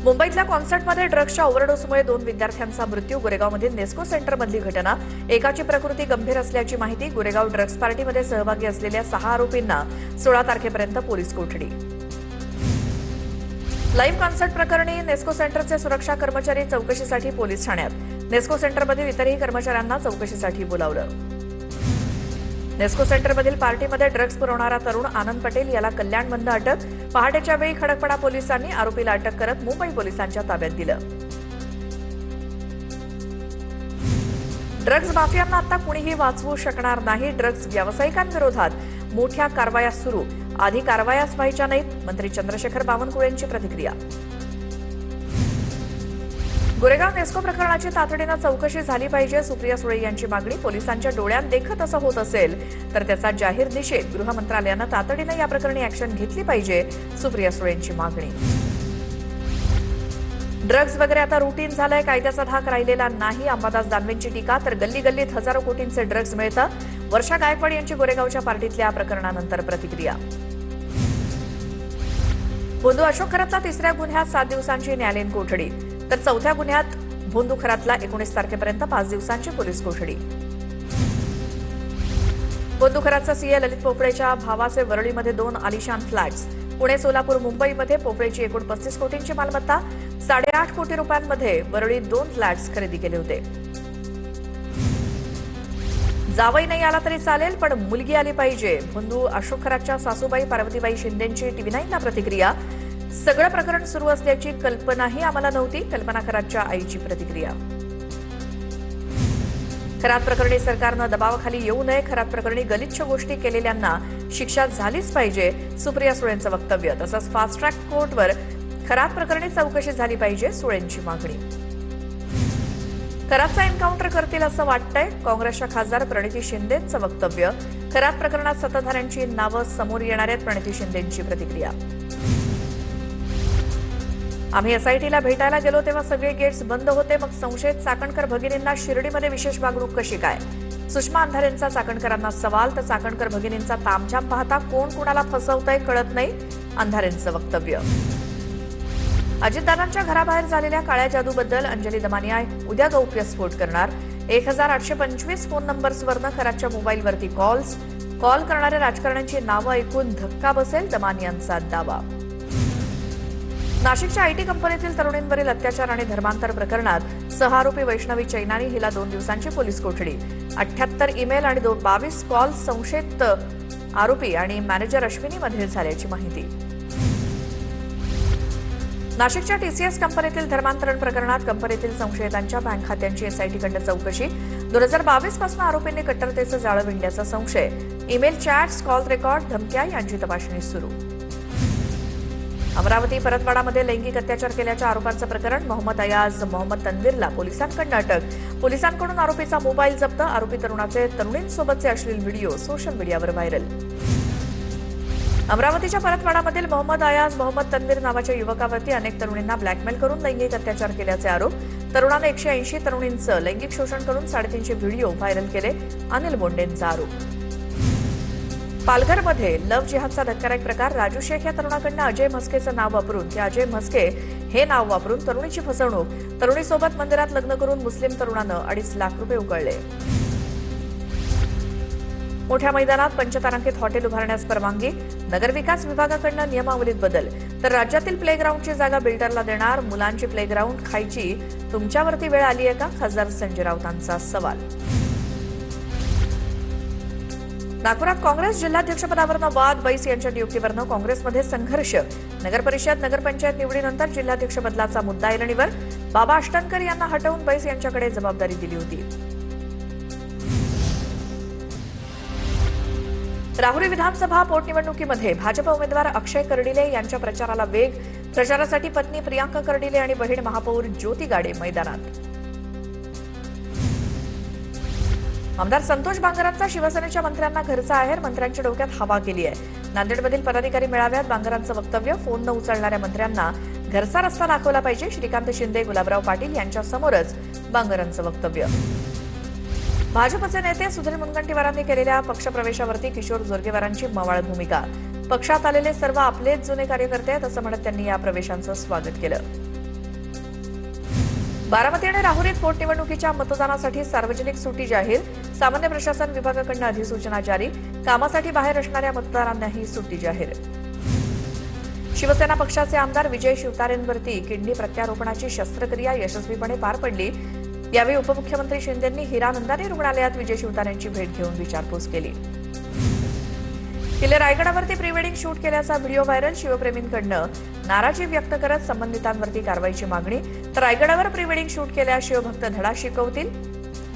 मुंबईतल्या कॉन्सर्टमध्ये ड्रग्सच्या ओव्हरडोसमुळे 2 विद्यार्थ्यांचा मृत्यू. गोरेगावमधील नेस्को सेंटरमधली घटना. एकाची प्रकृती गंभीर असल्याची माहिती. गोरेगाव ड्रग्स पार्टीमध्ये सहभागी असलेल्या 6 आरोपींना 16 तारखेपर्यंत पोलीस कोठडी. लाईव्ह कॉन्सर्ट प्रकरणी नेस्को सेंटरचे सुरक्षा कर्मचारी चौकशीसाठी पोलीस ठाण्यात. नेस्को सेंटरमधील इतरही कर्मचाऱ्यांना चौकशीसाठी बोलावलं. नेस्को सेंटरमधील पार्टीमध्ये ड्रग्ज पुरवणारा तरुण आनंद पटेल याला कल्याणमधून अटक. पहाटेच्या वेळी खडकपाडा पोलिसांनी आरोपीला अटक करत मुंबई पोलिसांच्या ताब्यात दिलं. ड्रग्ज माफियांना आता कुणीही वाचवू शकणार नाही. ड्रग्ज व्यावसायिकांविरोधात मोठ्या कारवाया सुरू. आधी कारवायाच व्हायच्या नाहीत. मंत्री चंद्रशेखर बावनकुळेंची प्रतिक्रिया. गोरेगाव नेस्को प्रकरणाची तातडीनं चौकशी झाली पाहिजे. सुप्रिया सुळे यांची मागणी. पोलिसांच्या डोळ्यात देखत असं होत असेल तर त्याचा जाहीर निषेध. गृह मंत्रालयानं तातडीनं या प्रकरणी ऍक्शन घेतली पाहिजे. सुप्रिया सुळेंची मागणी. ड्रग्ज वगैरे आता रुटीन झालंय. कायद्याचा धाक राहिलेला नाही. अंबादास दानवेंची टीका. तर गल्ली गल्लीत हजारो कोटींचे ड्रग्ज मिळतं. वर्षा गायकवाड यांची गोरेगावच्या पार्टीतल्या प्रकरणानंतर प्रतिक्रिया. भोंदू अशोक खरातला 3ऱ्या गुन्ह्यात 7 दिवसांची न्यायालयीन कोठडी. तर 4थ्या गुन्ह्यात भोंदू खरातला 19 तारखेपर्यंत 5 दिवसांची पोलीस कोठडी. भोंदू खरातचा सीए ललित पोफळेच्या भावाचे वरळीमध्ये 2 आलिशान फ्लॅट्स. पुणे, सोलापूर, मुंबईमध्ये पोफळेची एकूण 35 कोटींची मालमत्ता. 8.5 कोटी रुपयांमध्ये वरळीत 2 फ्लॅट्स खरेदी केले होते. जावई नाही आला तरी चालेल पण मुलगी आली पाहिजे. भोंदू अशोक खरातच्या सासूबाई पार्वतीबाई शिंदेंची TV9ला प्रतिक्रिया. सगळं प्रकरण सुरू असल्याची कल्पनाही आम्हाला नव्हती. कल्पना खरातच्या आईची प्रतिक्रिया. खरात प्रकरणी सरकारनं दबावाखाली येऊ नये. खरात प्रकरणी गलिच्छ गोष्टी केलेल्यांना शिक्षा झालीच पाहिजे. सुप्रिया सुळेंचं वक्तव्य. तसंच फास्ट ट्रॅक कोर्टवर खरात प्रकरणी चौकशी झाली पाहिजे. सुळेंची मागणी. खरातचा एन्काउंटर करतील असं वाटतंय. काँग्रेसच्या खासदार प्रणिती शिंदेंचं वक्तव्य. खरात प्रकरणात सत्ताधाऱ्यांची नावं समोर येणार आहेत. प्रणिती शिंदेंची प्रतिक्रिया. आम्ही एसआयटीला भेटायला गेलो तेव्हा सगळे गेट्स बंद होते. मग संशयित चाकणकर भगिनींना शिर्डीमध्ये विशेष वागणूक कशी काय? सुषमा अंधारेंचा चाकणकरांना सवाल. तर चाकणकर भगिनींचा तामझाम पाहता कोण कुणाला फसवतंय कळत नाही. अंधारेंचं वक्तव्य. अजितदादांच्या घराबाहेर झालेल्या काळ्या जादूबद्दल अंजली दमानिया उद्या गौप्यस्फोट करणार. 1825 फोन नंबर्सवरनं खरातच्या मोबाईलवरती कॉल करणाऱ्या राजकारण्यांची नावं ऐकून धक्का बसेल. दमानियांचा दावा. नाशिकच्या आयटी कंपनीतील तरुणींवरील अत्याचार आणि धर्मांतर प्रकरणात 6 आरोपी वैष्णवी चैनानी हिला 2 दिवसांची पोलीस कोठडी. 78 ईमेल आणि 22 कॉल संशयित आरोपी आणि मॅनेजर अश्विनीमध्ये झाल्याची माहिती. नाशिकच्या TCS कंपनीतील धर्मांतरण प्रकरणात कंपनीतील संशयितांच्या बँक खात्यांची एसआयटीकडे चौकशी. 2022 पासून आरोपींनी कट्टरतेचं जाळं विणल्याचा संशय. ईमेल, चॅट्स, कॉल रेकॉर्ड, धमक्या यांची तपासणी सुरू. अमरावती परतवाडामध्ये लैंगिक अत्याचार केल्याच्या आरोपांचं प्रकरण. मोहम्मद अयाज, मोहम्मद तन्वीरला पोलिसांकडून अटक. पोलिसांकडून आरोपीचा मोबाईल जप्त. आरोपी तरुणाचे तरुणींसोबतचे अश्लील व्हिडिओ सोशल मीडियावर व्हायरल. अमरावतीच्या परतवाडामधील मोहम्मद अयाज, मोहम्मद तन्वीर नावाच्या युवकावरती अनेक तरुणींना ब्लॅकमेल करून लैंगिक अत्याचार केल्याचे आरोप. तरुणाने 180 तरुणींचं लैंगिक शोषण करून 350 व्हिडिओ व्हायरल केले. अनिल बोंडेंचा आरोप. पालघरमध्ये लव्ह जिहादचा धक्कादायक प्रकार. राजू शेख या तरुणाकडनं अजय म्हस्केचं नाव वापरून ते अजय म्हस्के हे नाव वापरून तरुणीची फसवणूक. तरुणीसोबत मंदिरात लग्न करून मुस्लिम तरुणानं 2.5 लाख रुपये उकळले. मोठ्या मैदानात पंचतारांकित हॉटेल उभारण्यास परवानगी. नगरविकास विभागाकडनं नियमावलीत बदल. तर राज्यातील प्लेग्राऊंडची जागा बिल्डरला देणार. मुलांची प्लेग्राऊंड खायची तुमच्यावरती वेळ आली आहे का? खासदार संजय राऊतांचा सवाल. नागपुरात काँग्रेस जिल्हाध्यक्षपदावरनं वाद. बैस यांच्या नियुक्तीवरनं काँग्रेसमध्ये संघर्ष. नगरपरिषद नगरपंचायत निवडीनंतर जिल्हाध्यक्ष बदलाचा मुद्दा ऐरणीवर. बाबा अष्टनकर यांना हटवून बैस यांच्याकडे जबाबदारी दिली होती. राहुरी विधानसभा पोटनिवडणुकीमध्ये भाजप उमेदवार अक्षय कर्डिले यांच्या प्रचाराला वेग. प्रचारासाठी पत्नी प्रियांका कर्डिले आणि बहीण महापौर ज्योती गाडे मैदानात. आमदार संतोष बांगरांचा शिवसेनेच्या मंत्र्यांना घरचा आहेर. मंत्र्यांच्या डोक्यात हवा केली आहे. नांदेडमधील पदाधिकारी मेळाव्यात बांगरांचं वक्तव्य. फोन न उचलणाऱ्या मंत्र्यांना घरचा रस्ता दाखवला पाहिजे. श्रीकांत शिंदे, गुलाबराव पाटील यांच्यासमोरच बांगरांचं वक्तव्य. भाजपचे नेते सुधीर मुनगंटीवारांनी केलेल्या पक्षप्रवेशावरती किशोर जोरगेवारांची मवाळ भूमिका. पक्षात आलेले सर्व आपलेच जुने कार्यकर्ते आहेत असं म्हणत त्यांनी या प्रवेशांचं स्वागत केलं. बारामती आणि राहुरीत पोटनिवडणुकीच्या मतदानासाठी सार्वजनिक सुट्टी जाहीर. सामान्य प्रशासन विभागाकडून अधिसूचना जारी. कामासाठी बाहेर असणाऱ्या मतदारांनाही सुट्टी जाहीर. शिवसेना पक्षाचे आमदार विजय शिवतारेंवरती किडनी प्रत्यारोपणाची शस्त्रक्रिया यशस्वीपणे पार पडली. यावेळी उपमुख्यमंत्री शिंदेंनी हिरानंदानी रुग्णालयात विजय शिवतारेंची भेट घेऊन विचारपूस केली. किल्ले रायगडावरती प्री वेडिंग शूट केल्याचा व्हिडिओ व्हायरल. शिवप्रेमींकडनं नाराजी व्यक्त करत संबंधितांवरती कारवाईची मागणी. तर रायगडावर प्री वेडिंग शूट केल्यास शिवभक्त धडा शिकवतील,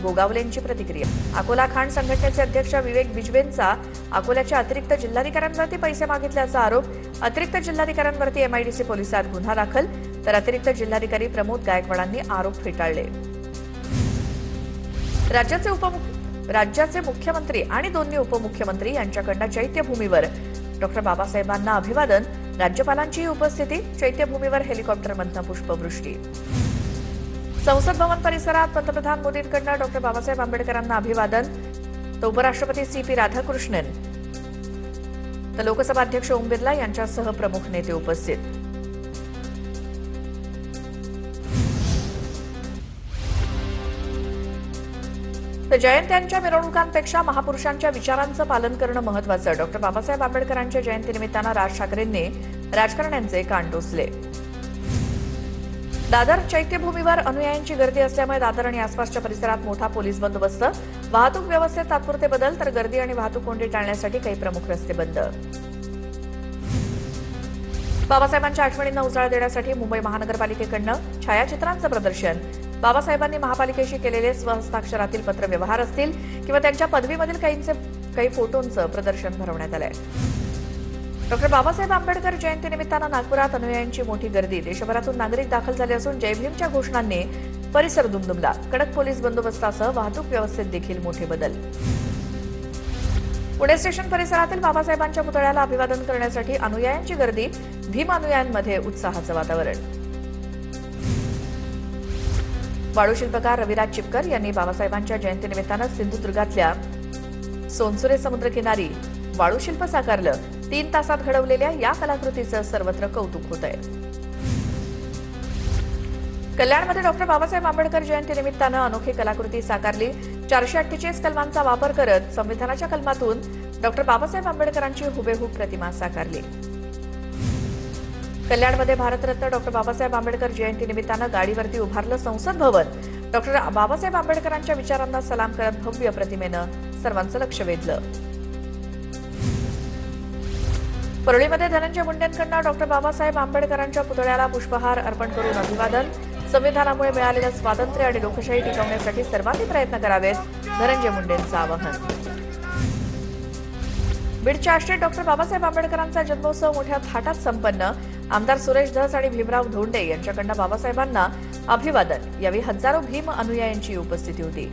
गोगावलेंची प्रतिक्रिया. अकोला खाण संघटनेचे अध्यक्ष विवेक बिजवेंचा अकोल्याच्या अतिरिक्त जिल्हाधिकाऱ्यांवरती पैसे मागितल्याचा आरोप. अतिरिक्त जिल्हाधिकाऱ्यांवरती एमआयडीसी पोलिसात गुन्हा दाखल. तर अतिरिक्त जिल्हाधिकारी प्रमोद गायकवाडांनी आरोप फेटाळले. राज्याचे मुख्यमंत्री आणि दोन्ही उपमुख्यमंत्री यांच्याकडनं चैत्यभूमीवर डॉक्टर बाबासाहेबांना अभिवादन. राज्यपालांचीही उपस्थिती. चैत्यभूमीवर हेलिकॉप्टरमधनं पुष्पवृष्टी. संसद भवन परिसरात पंतप्रधान मोदींकडनं डॉक्टर बाबासाहेब आंबेडकरांना अभिवादन. तर उपराष्ट्रपती CP राधाकृष्णन तर लोकसभा अध्यक्ष ओम बिर्ला यांच्यासह प्रमुख नेते उपस्थित. तर जयंत्यांच्या मिरवणुकांपेक्षा महापुरुषांच्या विचारांचं पालन करणं महत्वाचं. डॉक्टर बाबासाहेब आंबेडकरांच्या जयंतीनिमित्तानं राज ठाकरेंनी राजकारण्यांचे कान टोचले. दादर चैत्यभूमीवर अनुयायांची गर्दी असल्यामुळे दादर आणि आसपासच्या परिसरात मोठा पोलीस बंदोबस्त. वाहतूक व्यवस्थेत तात्पुरते बदल. तर गर्दी आणि वाहतूक कोंडी टाळण्यासाठी काही प्रमुख रस्ते बंद. बाबासाहेबांच्या आठवणींना उजाळा देण्यासाठी मुंबई महानगरपालिकेकडनं छायाचित्रांचं प्रदर्शन. बाबासाहेबांनी महापालिकेशी केलेले स्वहस्ताक्षरातील पत्रव्यवहार असतील किंवा त्यांच्या पदवीमधील काही फोटोंचं प्रदर्शन भरवण्यात आलंय. डॉक्टर बाबासाहेब आंबेडकर जयंतीनिमित्तानं नागपुरात अनुयायांची मोठी गर्दी. देशभरातून नागरिक दाखल झाले असून जय भीमच्या घोषणांनी परिसर दुमदुमला. कडक पोलीस बंदोबस्तासह वाहतूक व्यवस्थेत देखील मोठे बदल. पुणे स्टेशन परिसरातील बाबासाहेबांच्या पुतळ्याला अभिवादन करण्यासाठी अनुयायांची गर्दी. भीम अनुयायांमध्ये उत्साहाचं वातावरण. वाळू शिल्पकार रविराज चिपकर यांनी बाबासाहेबांच्या जयंतीनिमित्तानं सिंधुदुर्गातल्या सोनसुरे समुद्रकिनारी वाळू शिल्प साकारलं. 3 तासात घडवलेल्या या कलाकृतीचं सर्वत्र कौतुक होत आहे. कल्याणमध्ये डॉक्टर बाबासाहेब आंबेडकर जयंतीनिमित्तानं अनोखी कलाकृती साकारली. 448 कलमांचा वापर करत संविधानाच्या कलमातून डॉक्टर बाबासाहेब आंबेडकरांची हुबेहूब प्रतिमा साकारली. कल्याणमध्ये भारतरत्न डॉक्टर बाबासाहेब आंबेडकर जयंतीनिमित्तानं गाडीवरती उभारलं संसद भवन. डॉक्टर बाबासाहेब आंबेडकरांच्या विचारांना सलाम करत भव्य प्रतिमेनं सर्वांचं लक्ष वेधलं. परळीमध्ये धनंजय मुंडेंकडनं डॉक्टर बाबासाहेब आंबेडकरांच्या पुतळ्याला पुष्पहार अर्पण करून अभिवादन. संविधानामुळे मिळालेलं स्वातंत्र्य आणि लोकशाही टिकवण्यासाठी सर्वांनी प्रयत्न करावेत, धनंजय मुंडेंचं आवाहन. बीडच्या आष्टीत डॉक्टर बाबासाहेब आंबेडकरांचा जन्मोत्सव मोठ्या थाटात संपन्न. आमदार सुरेश धस आणि भीमराव धोंडे यांच्याकडनं बाबासाहेबांना अभिवादन. यावेळी हजारो भीम अनुयायांची उपस्थिती होती.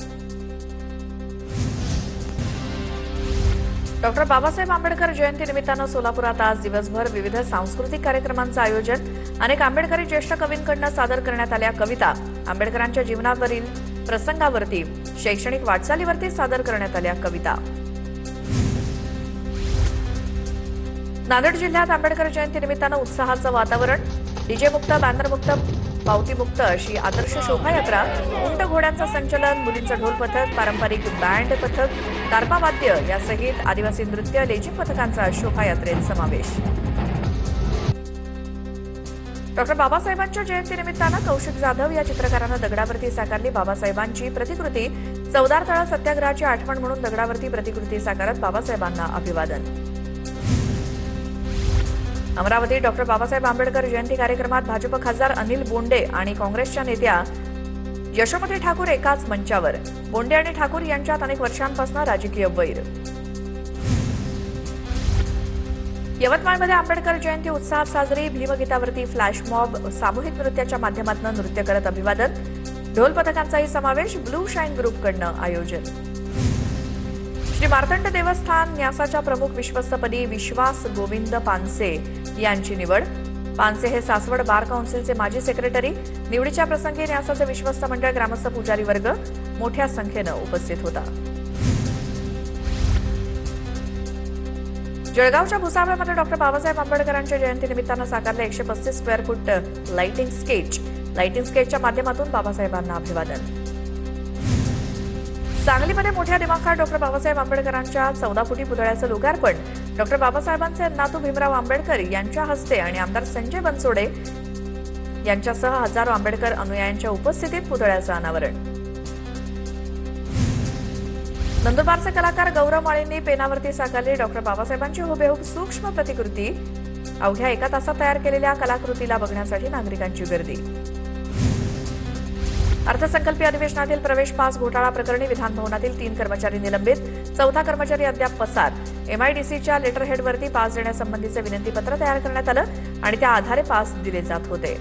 डॉक्टर बाबासाहेब आंबेडकर जयंतीनिमित्तानं सोलापुरात आज दिवसभर विविध सांस्कृतिक कार्यक्रमांचं आयोजन. अनेक आंबेडकरी ज्येष्ठ कवींकडनं सादर करण्यात आल्या कविता. आंबेडकरांच्या जीवनावरील प्रसंगावरती, शैक्षणिक वाटचालीवरती सादर करण्यात आल्या कविता. नांदेड जिल्ह्यात आंबेडकर जयंतीनिमित्तानं उत्साहाचं वातावरण. डीजे मुक्त, बॅनर मुक्त, पावती मुक्त अशी आदर्श शोभायात्रा. उंट घोड्यांचं संचलन, मुलींचं ढोल पथक, पारंपरिक बँड पथक, तारपा वाद्य यासहित आदिवासी नृत्य, लेझिम पथकांचा शोभायात्रेत समावेश. डॉक्टर बाबासाहेबांच्या जयंतीनिमित्तानं कौशिक जाधव या चित्रकारानं दगडावरती साकारली बाबासाहेबांची प्रतिकृती. चवदार तळ सत्याग्रहाची आठवण म्हणून दगडावरती प्रतिकृती साकारत बाबासाहेबांना अभिवादन. अमरावतीत डॉक्टर बाबासाहेब आंबेडकर जयंती कार्यक्रमात भाजप खासदार अनिल बोंडे आणि काँग्रेसच्या नेत्या यशोमती ठाकूर एकाच मंचावर. बोंडे आणि ठाकूर यांच्यात अनेक वर्षांपासून राजकीय वैर. यवतमाळमध्ये आंबेडकर जयंती उत्साहात साजरी. भीमगीतावरती फ्लॅश मॉब, सामूहिक नृत्याच्या माध्यमातून नृत्य करत अभिवादन. ढोल पथकांचाही समावेश. ब्लू शाईन ग्रुपकडनं आयोजन. श्री मार्तंड देवस्थान न्यासाच्या प्रमुख विश्वस्तपदी विश्वास गोविंद पानसे यांची निवड. पानसे हे सासवड बार काउन्सिलचे माजी सेक्रेटरी. निवडीच्या प्रसंगी न्यासाचे विश्वस्त मंडळ, ग्रामस्थ, पुजारी वर्ग मोठ्या संख्येनं उपस्थित होता. जळगावच्या भुसावळमध्ये डॉक्टर बाबासाहेब आंबेडकरांच्या जयंतीनिमित्तानं साकारलं 135 square foot lighting sketch. Lighting स्केचच्या माध्यमातून बाबासाहेबांना अभिवादन. सांगलीमध्ये मोठ्या दिमाखात डॉक्टर बाबासाहेब आंबेडकरांच्या 14 फुटी पुतळ्याचं लोकार्पण डॉक्टर बाबासाहेबांचे नातू भीमराव आंबेडकर यांच्या हस्ते आणि आमदार संजय बनसोडे यांच्यासह हजारो आंबेडकर अनुयायांच्या उपस्थितीत पुतळ्याचं अनावरण. नंदुरबारचे कलाकार गौरव माळींनी पेनावरती साकारली डॉक्टर बाबासाहेबांची हुबेहूब सूक्ष्म प्रतिकृती. अवघ्या 1 तासात तयार केलेल्या कलाकृतीला बघण्यासाठी नागरिकांची गर्दी. अर्थसंकल्पीय अधिवेशनातील प्रवेश पास घोटाळा प्रकरणी विधानभवनातील 3 कर्मचारी निलंबित, 4था कर्मचारी अद्याप पसार. MIDCच्या लेटरहेडवरती पास देण्यासंबंधीचे विनंतीपत्र तयार करण्यात आलं आणि त्या आधारे पास दिले जात होते.